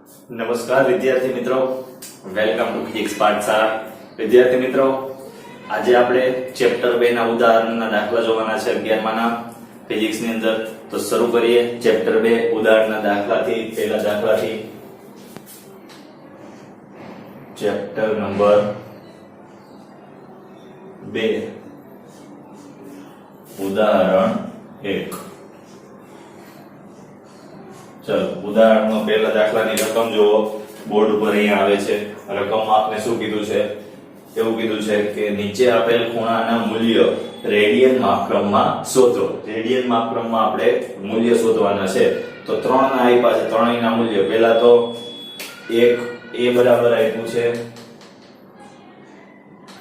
નમસ્કાર વિદ્યાર્થી મિત્રો, વેલકમ ટુ ફિઝિક્સ પાઠશાળા. વિદ્યાર્થી મિત્રો, આજે આપણે ચેપ્ટર 2 ના ઉદાહરણના દાખલા જોવાના છે 11માના ફિઝિક્સ ની અંદર. તો શરૂ કરીએ ચેપ્ટર 2 ઉદાહરણના દાખલાથી. પહેલા દાખલાથી ચેપ્ટર નંબર 2 ઉદાહરણ 1. ચલો ઉદાહરણમાં પહેલા દાખલાની રકમ જુઓ. બોર્ડ ઉપર અહીંયા આવે છે. રકમમાં આપણે શું કીધું છે? એવું કીધું છે કે નીચે આપેલ ખૂણાના મૂલ્ય રેડિયન માપક્રમમાં શોધો. રેડિયન માપક્રમમાં આપણે મૂલ્ય શોધવાના છે. તો 3 ના આપ્યા છે. ત્રણેયના મૂલ્ય પહેલા તો એક a બરાબર આપ્યું છે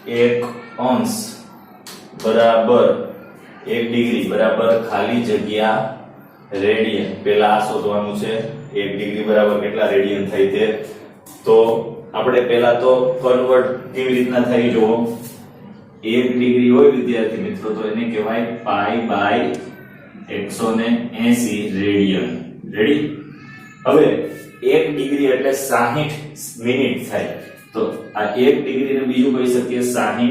1 અંશ બરાબર 1 ડિગ્રી બરાબર ખાલી જગ્યા રેડિયન. પહેલા આ શોધવાનું છે 1 ડિગ્રી બરાબર કેટલા રેડિયન થાય તે. તો આપણે પહેલા તો કન્વર્ટ કેવી રીતના થઈ જુઓ. 1 ડિગ્રી હોય વિદ્યાર્થી મિત્રો તો એને કહેવાય પાઈ બાય 180 રેડિયન. રેડી? હવે 1 ડિગ્રી એટલે 60 મિનિટ થાય. તો આ 1 ડિગ્રી ને બીજું કહી શકીએ 60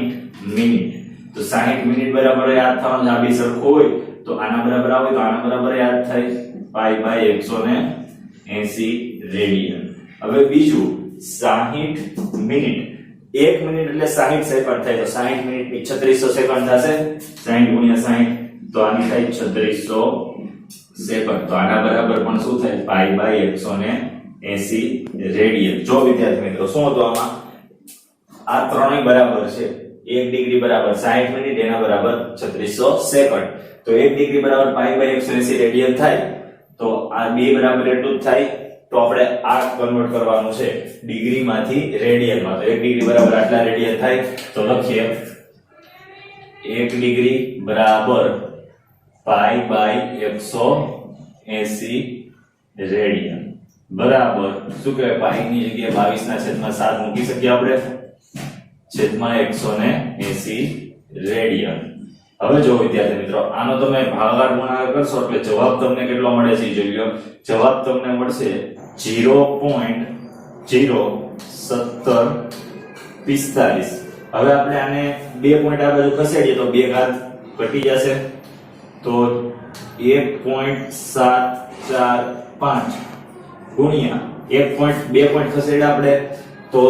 મિનિટ. તો 60 મિનિટ બરાબર યાદ થવાનું. આ બે સરખું હોય તો આના બરાબર આવે તો આના બરાબર યાદ થાય પાઈ બાય 180 રેડિયન. હવે બીજું 60 મિનિટ. 1 મિનિટ એટલે 60 સેકન્ડ થાય. તો 60 મિનિટ ની 3600 સેકન્ડ થશે. 60 ગુણ્યા 60 તો આની થાય 3600 સેકન્ડ. તો આના બરાબર પણ શું થાય પાઈ બાય 180 રેડિયન. જો વિદ્યાર્થી મિત્રો શું હતું આમાં? આ ત્રણેય બરાબર છે. 1 ડિગ્રી બરાબર 60 મિનિટ, એના બરાબર 3600 સેકન્ડ. તો 1 ડિગ્રી બરાબર પાઈ બાય 180 રેડિયન થાય. તો આ બે બરાબર એટલું જ થાય. તો આપણે આ કન્વર્ટ કરવાનું છે ડિગ્રી માંથી રેડિયન માં. તો 1 ડિગ્રી બરાબર આટલા રેડિયન થાય. તો લખીએ 1 ડિગ્રી બરાબર પાઈ બાય 180 રેડિયન બરાબર શું કહેવાય? પાઈ ની જગ્યાએ 22 ના છેદમાં 7 મૂકી શકીએ આપણે. છેદમાં 180 રેડિયન. હવે જો વિદ્યાર્થી મિત્રો આનો તમે ભાગાકાર ગુણાકાર કરશો એટલે જવાબ તમને કેટલો મળે છે જોઈ લો. જવાબ તમને મળશે 0.01745. હવે આપણે આને 2 પોઈન્ટ આ બાજુ ખસેડીએ તો 2 ઘાત ઘટી જશે. તો 1.745 ગુણ્યા 1.2 પોઈન્ટ ખસેડ્યા આપણે તો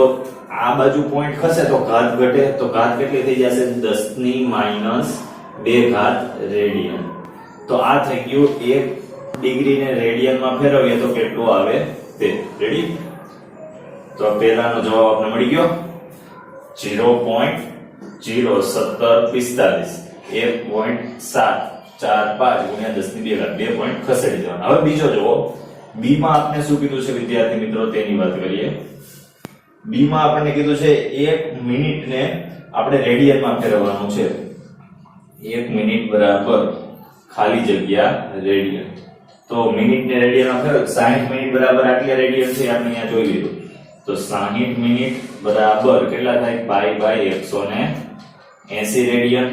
આ બાજુ પોઈન્ટ ખસે તો ઘાત ઘટે. તો ઘાત કેટલી થઈ જશે? 10 ની માઈનસ 2 ઘાત રેડિયન. તો આ થઈ ગયું 1 ડિગ્રી ને રેડિયન માં ફેરવીએ તો કેટલું આવે તે. રેડી? તો પહેલાનો જવાબ આપણને મળી ગયો 0.01745. 1.745 ગુણ્યા 10 ની 2 ઘાત 2 પોઈન્ટ ખસેડી દેવાના. હવે બીજો જુઓ. બી માં આપણે શું કીધું છે વિદ્યાર્થી મિત્રો તેની વાત કરીએ. બી માં આપણને કીધું છે 1 મિનિટ ને આપણે રેડિયન માં ફેરવવાનું છે. 1 મિનિટ બરાબર ખાલી જગ્યા રેડિયન. તો મિનિટ ને રેડિયન માં ફેરવો 60 મિનિટ બરાબર આટલી રેડિયન છે આપણે અહીંયા જોઈ લીધું. તો 60 મિનિટ બરાબર કેટલા થાય? Pi by 180 radian.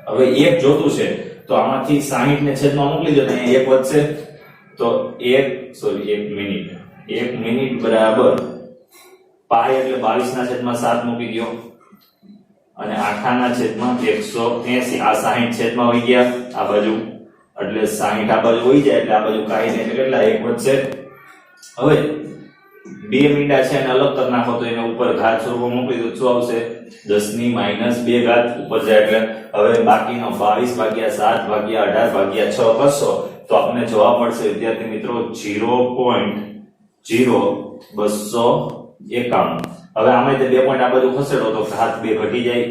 હવે એક જોતું છે તો આમાંથી 60 ને છેદમાં મોકલી દો તો અહીંયા એક વધશે. તો 1 મિનિટ. 1 મિનિટ બરાબર પાઈ એટલે 22 ના છેદમાં 7 મૂકી ગયો અને આખાના છેદમાં 180. આ 60 છેદમાં વહી ગયા આ બાજુ એટલે 60 આ બાજુ વહી જાય એટલે આ બાજુ કાઈ નહીં એટલે કેટલા એક વધશે. હવે 2 મીંડા છે અને અલગ કરી નાખો તો એને ઉપર ઘાત સ્વરૂપે મોકલી દો શું આવશે? 10 ની માઈનસ 2 ઘાત ઉપર જાય એટલે હવે બાકીનો 22 ભાગ્યા 7 ભાગ્યા 18 ભાગ્યા 6 કરશો તો આપણને જવાબ મળશે વિદ્યાર્થી મિત્રો 0.0291. હવે આમાં તે 2 પોઈન્ટ આ બાજુ ખસેડો તો ઘાત 2 ઘટી જાય.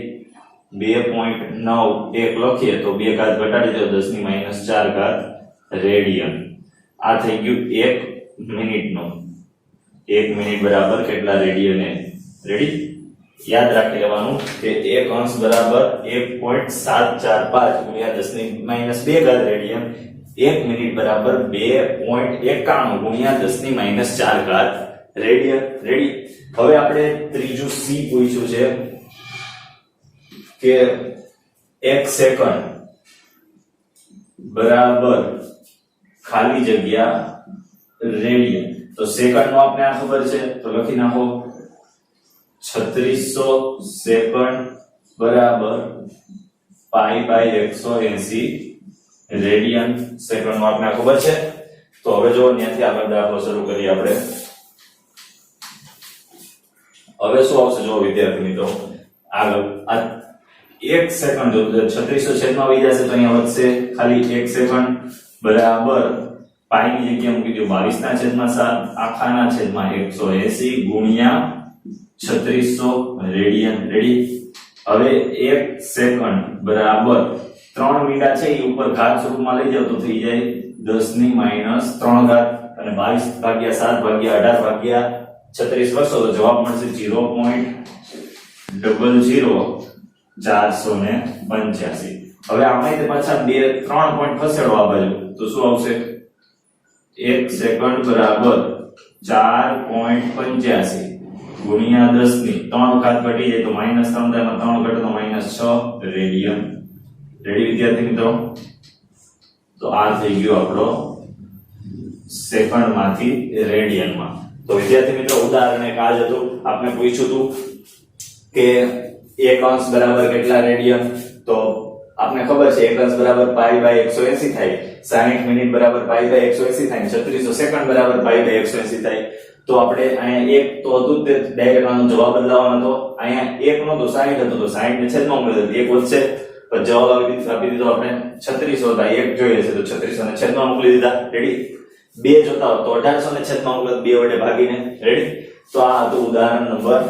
2.91 લખીએ તો 2 ઘાત ઘટાડી દો 10 ની માઈનસ 4 ઘાત રેડિયન. આ થઈ ગયું 1 મિનિટનું. 1 મિનિટ બરાબર કેટલા રેડિયન? રેડી? યાદ રાખી લેવાનું કે 1 અંશ બરાબર 1.745 ગુણ્યા 10 ની માઈનસ 2 ઘાત રેડિયન. 1 મિનિટ બરાબર 2.91 ગુણ્યા 10 ની માઈનસ 4 ઘાત રેડિયન. રેડી? હવે આપણે ત્રીજું સી પૂછ્યું છે કે 1 સેકન્ડ બરાબર ખાલી જગ્યા રેડિયન. તો સેકન્ડનો આપણે આ ખબર છે તો લખી નાખો 3600 સેકન્ડ બરાબર π/180 રેડિયન સેકન્ડમાં આપણે આ ખબર છે। તો હવે જો ત્યાંથી આગળ દાખલો શરૂ કરીએ આપણે। હવે શું આવશે જો વિદ્યાર્થી મિત્રો આગળ આ 1 સેકન્ડ જો 3600 છેદમાં આવી જશે તો અહીંયા વધશે ખાલી 1 સેકન્ડ બરાબર પાઈ ની જગ્યાએ મૂકી દો 22/7 આખાના છેદમાં 180 ગુણ્યા 3600 રેડિયન રેડી। હવે 1 સેકન્ડ બરાબર 3 મીંડા છે એ ઉપર ઘાત સ્વરૂપમાં લઈ જાવ તો થઈ જાય 10⁻³ ઘાત અને 22/7/18/36 કરશો તો જવાબ મળશે 0.00485। હવે આમાંથી પાછા 3 પોઈન્ટ ખસેડો આ બાજુ તો શું આવશે 1 સેકન્ડ બરાબર 4.85 ગુણ્યા 10 ની 3 ઘાત ઘટી જાય તો -3 થાય માં 3 ઘટે તો -6 રેડિયન રેડી વિદ્યાર્થી મિત્રો। તો આ થઈ ગયો આપણો સેકન્ડ માંથી રેડિયન માં। તો વિદ્યાર્થી મિત્રો ઉદાહરણ એક આ જ હતું આપણે પૂછ્યું હતું કે 1 અંશ બરાબર કેટલા રેડિયન તો આપને ખબર છે 1 અંશ બરાબર π/180 થાય 60 મિનિટ બરાબર π/180 થાય 3600 સેકન્ડ બરાબર π/180 થાય। તો આપણે અહીંયા 1 તો હતું તે ડાયરેક્ટ આનો જવાબ બદલાવાનો હતો અહીંયા 1 નો તો 60 હતો તો 60 ને છેદમાં ઉમેરી દો 1 વધશે તો જવાબ આપી દીધો આપણે 3600 હતા 1 જોઈએ છે તો 3600 ને છેદમાં મોકલી દીધા રેડી। 2 જોતા હો તો 1800 ને છેદમાં મોકલો 2 વડે ભાગીને રેડી। તો આ હતું ઉદાહરણ નંબર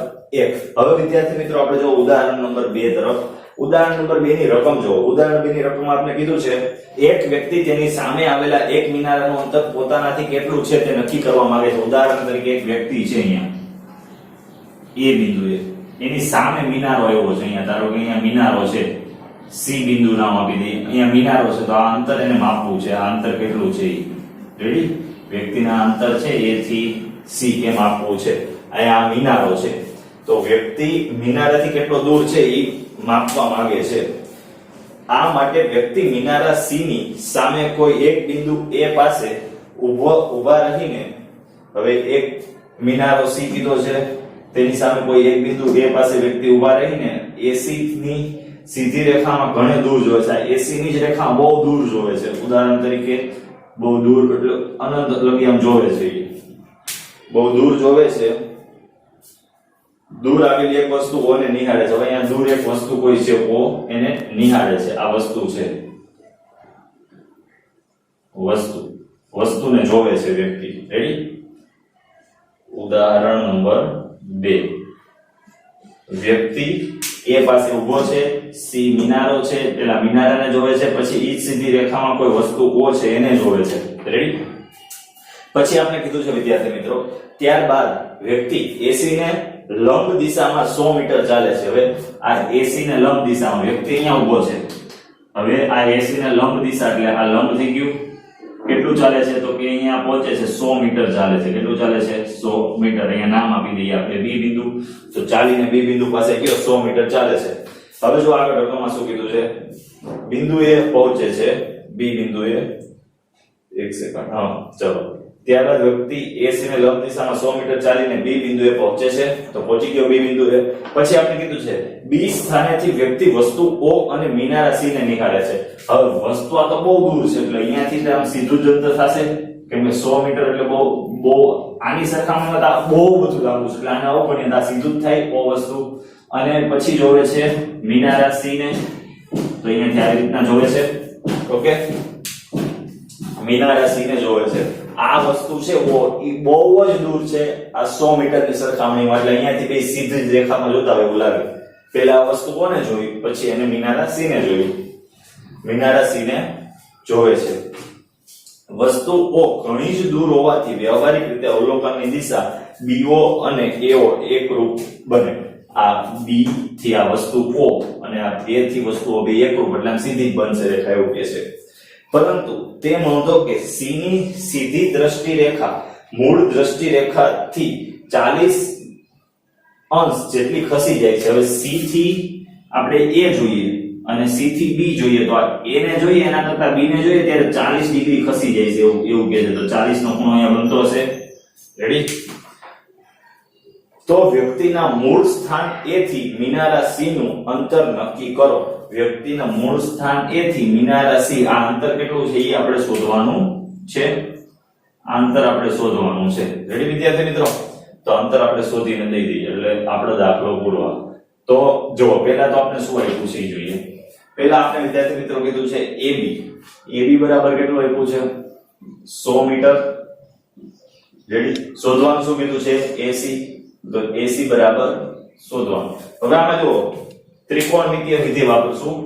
1। હવે વિદ્યાર્થી મિત્રો આપણે જો ઉદાહરણ નંબર 2 તરફ ઉદાહરણ નંબર 2 ની રકમ જો ઉદાહરણ 2 ની રકમ આપણે કીધું છે એક વ્યક્તિ તેની સામે આવેલા એક મિનારાનું અંતર પોતાનાથી કેટલું છે તે નક્કી કરવા માંગે છે। ઉદાહરણ તરીકે એક વ્યક્તિ છે અહીંયા એ બિંદુએ એની સામે મિનારો આવ્યો છે અહીંયા ધારો કે અહીંયા મિનારો છે સી બિંદુ નામ આપી દઈએ અહીંયા મિનારો છે તો આ અંતર એને માપવું છે આ અંતર કેટલું છે રેડી વ્યક્તિના અંતર છે એ થી સી એ માપવું છે અહીંયા આ મિનારો છે તો વ્યક્તિ મિનારાથી કેટલો દૂર છે એ માપવા માંગે છે। આ માટે વ્યક્તિ મિનારા સી ની સામે કોઈ એક બિંદુ એ પાસે ઊભા રહીને હવે એક મિનારો સી કીધો છે તેની સામે કોઈ એક બિંદુ એ પાસે વ્યક્તિ ઊભા રહીને એસી ની સીધી રેખામાં ઘણે દૂર જોવે છે એસી ની જ રેખા બહુ દૂર જોવે છે ઉદાહરણ તરીકે બહુ દૂર એટલે અનંત લગી આમ જોવે છે બહુ દૂર જોવે છે દૂર આવેલી એક વસ્તુ ઓ ને નિહાળે છે હવે અહીંયા દૂર એક વસ્તુ કોઈ છે ઓ એને નિહાળે છે આ વસ્તુ છે વસ્તુને જોવે છે વ્યક્તિ રેડી। ઉદાહરણ નંબર 2 વ્યક્તિ એ પાસે ઊભો છે સી મિનારો છે પેલા મિનારાને જોવે છે પછી ઈ સીધી રેખામાં કોઈ વસ્તુ ઓ છે એને જોવે છે રેડી। પછી આપણે કીધું છે વિદ્યાર્થી મિત્રો ત્યારબાદ વ્યક્તિ એસી ને લંબ દિશામાં 100 મીટર ચાલે છે। હવે આ એસી ને લંબ દિશામાં વ્યક્તિ અહીંયા ઊભો છે હવે આ એસી ને લંબ દિશા એટલે આ લંબ થઈ ગયું કેટલું ચાલે છે તો કે અહીંયા પહોંચે છે 100 મીટર ચાલે છે કેટલું ચાલે છે 100 મીટર અહીંયા નામ આપી દઈએ આપણે બી બિંદુ તો ચાલીને બી બિંદુ પાસે ગયો 100 મીટર ચાલે છે। હવે જો આગળ રકમમાં શું કીધું છે બિંદુએ પહોંચે છે બી બિંદુએ 1 સેકન્ડ હા ચલો ત્યારબાદ વ્યક્તિ એસી ને લંબ દિશામાં 100 મીટર ચાલીને બી બિંદુએ પહોંચે છે તો પહોંચી ગયો બી બિંદુએ। પછી આપણે કીધું છે બી સ્થાનેથી વ્યક્તિ વસ્તુ ઓ અને મિનારા સી ને નિહાળે છે। હવે વસ્તુ આ તો બહુ દૂર છે એટલે અહીંયાથી આમ સીધું જ અંતર થશે કેમ કે 100 મીટર એટલે બહુ આની સરખામણીમાં તો બહુ બધું લાંબુ છે એટલે આને આવું પણ આ સીધું જ થાય ઓ વસ્તુ અને પછી જોવે છે મિનારા સી ને તો અહીંયાથી આ રીતના જોવે છે ઓકે મિનારા સી ને જોવે છે આ વસ્તુ છે ઓ ઈ બહુ જ દૂર છે આ 100 મીટરની સરખામણીમાં એટલે અહીંયાથી બે સીધી જ રેખામાં જોતા હોય એવું લાગે પહેલા આ વસ્તુ કોને જોઈ પછી એને મિનારા સી ને જોઈ મિનારા સી ને જોવે છે વસ્તુ ઓ ઘણી જ દૂર હોવાથી વ્યવહારિક રીતે અવલોકનની દિશા બીઓ અને એઓ એકરૂપ બને આ બી થી આ વસ્તુ ઓ અને આ એ થી વસ્તુઓ બે એકરૂપ એટલે આમ સીધી જ બનશે રેખા એવું કહે છે પરંતુ તે નોંધો કે સી ની સીધી દ્રષ્ટિ રેખા મૂળ દ્રષ્ટિ રેખાથી 40 અંશ જેટલી ખસી જાય છે। હવે સી થી આપણે એ જોઈએ અને સી થી બી જોઈએ તો આ એ ને જોઈએ એના કરતા બી ને જોઈએ ત્યારે 40 ડિગ્રી ખસી જાય છે એવું કહે છે તો 40 નો ખૂણો અહીંયા બનતો હશે રેડી? તો વ્યક્તિના મૂળ સ્થાન A થી મિનારા C નું અંતર નક્કી કરો. વ્યક્તિના મૂળ સ્થાન A થી મિનારા C, આ અંતર કેટલું છે એ આપણે શોધવાનું છે. આ અંતર આપણે શોધવાનું છે. રેડી વિદ્યાર્થી મિત્રો? તો અંતર આપણે શોધીને દઈ દઈએ એટલે આપણો દાખલો પૂરો. તો જો પહેલા તો આપણે શું આપ્યું છે એ જોઈએ. પહેલા આપણે વિદ્યાર્થી મિત્રો કીધું છે AB બરાબર કેટલું આપ્યું છે? 100 મીટર. રેડી? શોધવાનું શું કીધું છે? AC. તો AC બરાબર શોધવાનું. હવે આમાં જો ત્રિકોણમિતિય વિધિ વાપરશું.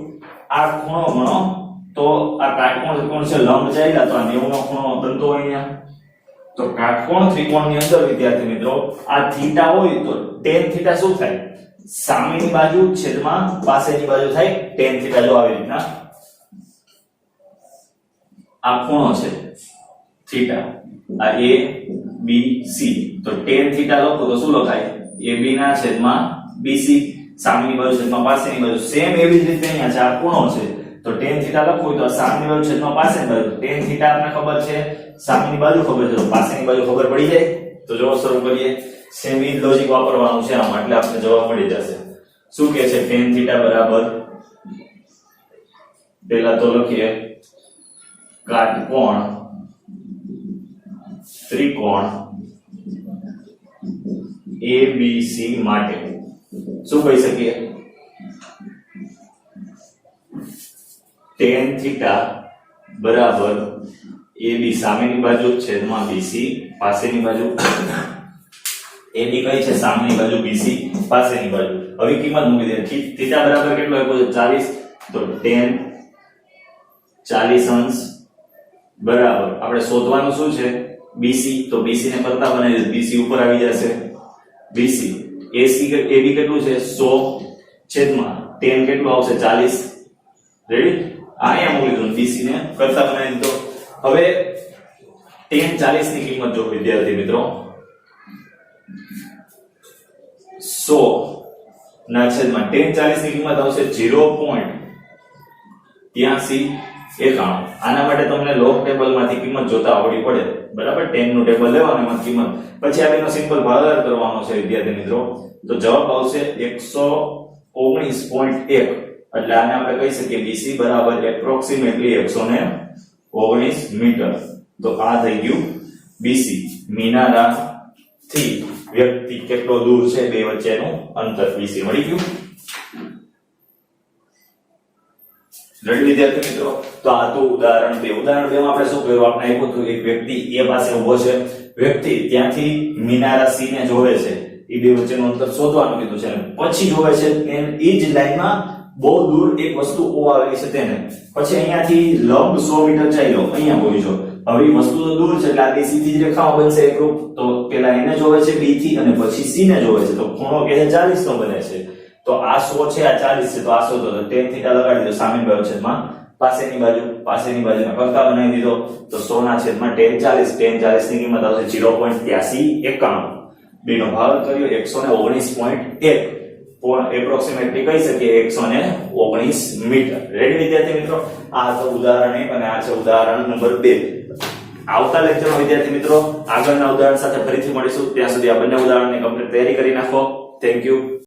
આ ખૂણો ગણો તો આ કાટકોણ ત્રિકોણ છે, લંબ ચાલ્યા તો આ 90 નો ખૂણો બનતો અહીંયા. તો કાટકોણ ત્રિકોણની અંદર વિદ્યાર્થી મિત્રો આ થીટા હોય તો tan થીટા શું થાય? સામેની બાજુ છેદમાં પાસેની બાજુ થાય tan થીટા. જો આવી રીતના આ ખૂણો છે થીટા, આ A B C, તો tan થીટા લખો તો શું લખાય? AB ના છેદમાં BC, સામેની બાજુ છેદમાં પાસેની બાજુ. સેમ એવી જ રીતે અહીંયા છે, આ ખૂણો છે તો tan થીટા લખવું તો સામેની બાજુ છેદમાં પાસેની બાજુ. tan થીટા આપણને ખબર છે, સામેની બાજુ ખબર છે, તો પાસેની બાજુ ખબર પડી જાય. તો જો શરૂ કરીએ. સેમ ઈ લોજિક વાપરવાનું છે આમાં એટલે આપણે જવાબ મળી જશે. શું કહે છે? tan થીટા બરાબર, પહેલા તો લખીએ કાટકોણ ત્રિકોણ ABC માટે શું કહી શકીએ? tan થીટા બરાબર AB, સામેની બાજુ છેદમાં BC, પાસેની બાજુ. AB કઈ છે? સામેની બાજુ, BC પાસેની બાજુ. હવે કિંમત મૂકી દે. થીટા બરાબર કેટલો આપ્યો છે? 40. તો tan 40 અંશ બરાબર આપણે શોધવાનું શું છે? BC. તો BC ને કરતા બનાવી દે. BC ઉપર આવી જશે. BC AB કેટલું છે? 100 છેદમાં tan કેટલું આવશે? 40. રેડી? અહીંયા મૂકી દો. BC ને કરતા બનાવી દીધો. હવે tan 40 ની કિંમત જો વિદ્યાર્થી મિત્રો 100 ના છેદમાં tan 40 ની કિંમત આવશે 0.8391. આના માટે તમને લોગ ટેબલ માંથી કિંમત જોતા આવડી પડે. બરાબર? tan નું ટેબલ લેવાનું, એમાં કિંમત, પછી આ બેનો સિમ્પલ ભાગાકાર કરવાનો છે વિદ્યાર્થી મિત્રો. તો જવાબ આવશે 119.1. એટલે આને આપણે કહી શકીએ BC બરાબર એપ્રોક્સિમેટલી 119 મીટર. તો આ થઈ ગયું BC. મિનારા થી વ્યક્તિ કેટલો દૂર છે બે વચ્ચેનું અંતર BC મળી ગયું. રેડી વિદ્યાર્થી મિત્રો? તો આ તો ઉદાહરણ 2. ઉદાહરણ 2 માં આપણે શું કર્યું? આપણે આપ્યું હતું એક વ્યક્તિ A પાસે ઊભો છે. વ્યક્તિ ત્યાંથી મિનારા C ને જોવે છે. એ બે વચ્ચેનું અંતર શોધવાનું કીધું છે. પછી જોવે છે એ જ લાઈનમાં બહુ દૂર એક વસ્તુ O આવેલી છે તેને. પછી અહીંયાથી લંબ 100 મીટર ચાલ્યો, અહીંયા પહોંચ્યો. હવે એ વસ્તુ તો દૂર છે એટલે આ બે સીધી જ રેખાઓ બનશે એકરૂપ. તો પહેલા એને જોવે છે B થી અને પછી C ને જોવે છે. તો ખૂણો કે 40 નો બને છે. તો આ 100 છે, આ 40 છે, તો આ 100 તો tan થીટા લગાડી દો. સામેની બાજુ છેદમાં પાસેની બાજુના કરતા બનાવી દીધો. તો 100 ના છેદમાં tan 40. tan 40 ની કિંમત આવશે 0.8391. બેનો ભાગ કર્યો 119.1. એપ્રોક્સિમેટલી કહી શકીએ 119 મીટર. રેડી વિદ્યાર્થી મિત્રો? આ તો ઉદાહરણ 1 અને આ છે ઉદાહરણ નંબર 2. આવતા લેક્ચરમાં વિદ્યાર્થી મિત્રો આગળના ઉદાહરણ સાથે ફરીથી મળીશું. ત્યાં સુધી આ બંને ઉદાહરણની કમ્પ્લીટ તૈયારી કરી નાખો. Thank you.